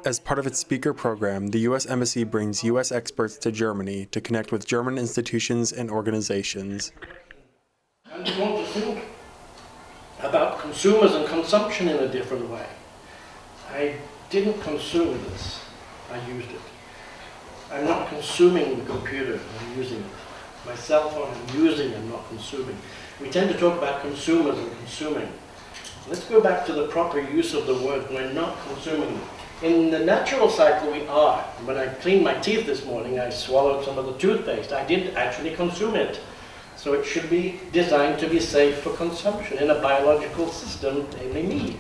As part of its speaker program, the U.S. Embassy brings U.S. experts to Germany to connect with German institutions and organizations. And we want to think about consumers and consumption in a different way. I didn't consume this, I used it. I'm not consuming the computer, I'm using it. My cell phone, I'm using and not consuming. We tend to talk about consumers and consuming. Let's go back to the proper use of the word. We're not consuming it. In the natural cycle, we are. When I cleaned my teeth this morning, I swallowed some of the toothpaste. I did actually consume it. So it should be designed to be safe for consumption in a biological system, namely me.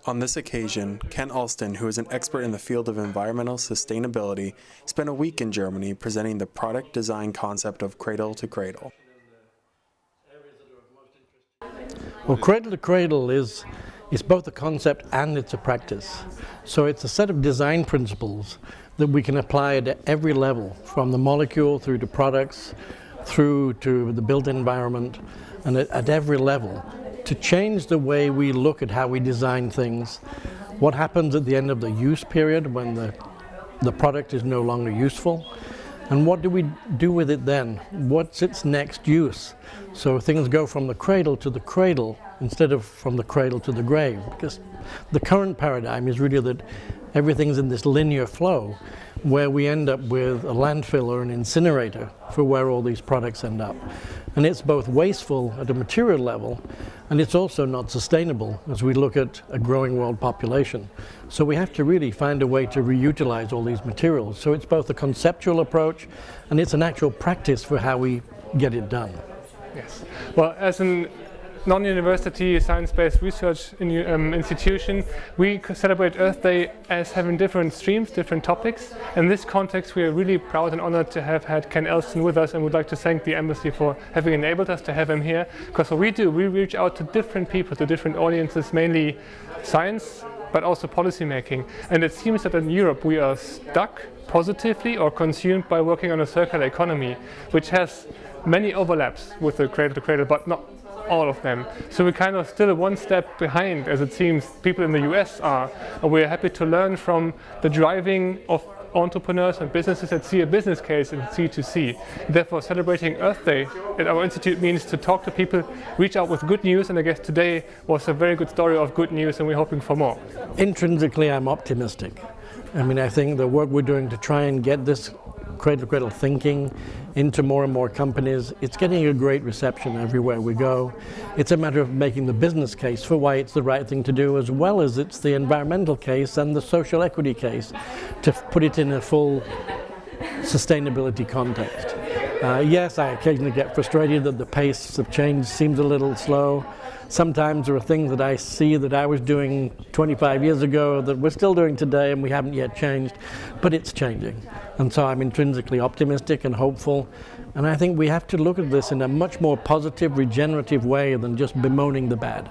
On this occasion, Ken Alston, who is an expert in the field of environmental sustainability, spent a week in Germany presenting the product design concept of cradle to cradle. Well, cradle to cradle is both a concept and it's a practice. So it's a set of design principles that we can apply at every level, from the molecule through to products, through to the built environment, and at every level, to change the way we look at how we design things, what happens at the end of the use period when the product is no longer useful, and what do we do with it then? What's its next use? So things go from the cradle to the cradle instead of from the cradle to the grave, because the current paradigm is really that everything's in this linear flow where we end up with a landfill or an incinerator for where all these products end up. And it's both wasteful at a material level, and it's also not sustainable as we look at a growing world population. So we have to really find a way to reutilize all these materials. So it's both a conceptual approach and it's an actual practice for how we get it done. Yes. Well, as an non-university science-based research institution, we celebrate Earth Day as having different streams, different topics. In this context, we are really proud and honored to have had Ken Alston with us, and would like to thank the Embassy for having enabled us to have him here. Because what we do, we reach out to different people, to different audiences, mainly science, but also policy making. And it seems that in Europe we are stuck positively or consumed by working on a circular economy, which has many overlaps with the cradle to cradle, but not all of them. So we're kind of still one step behind, as it seems people in the US are. And we're happy to learn from the driving of entrepreneurs and businesses that see a business case in C2C. Therefore, celebrating Earth Day at our institute means to talk to people, reach out with good news, and I guess today was a very good story of good news, and we're hoping for more. Intrinsically, I'm optimistic. I mean, I think the work we're doing to try and get this cradle-to-cradle thinking into more and more companies, it's getting a great reception everywhere we go. It's a matter of making the business case for why it's the right thing to do, as well as it's the environmental case and the social equity case, to put it in a full sustainability context. Yes, I occasionally get frustrated that the pace of change seems a little slow. Sometimes there are things that I see that I was doing 25 years ago that we're still doing today and we haven't yet changed, but it's changing. And so I'm intrinsically optimistic and hopeful, and I think we have to look at this in a much more positive, regenerative way than just bemoaning the bad.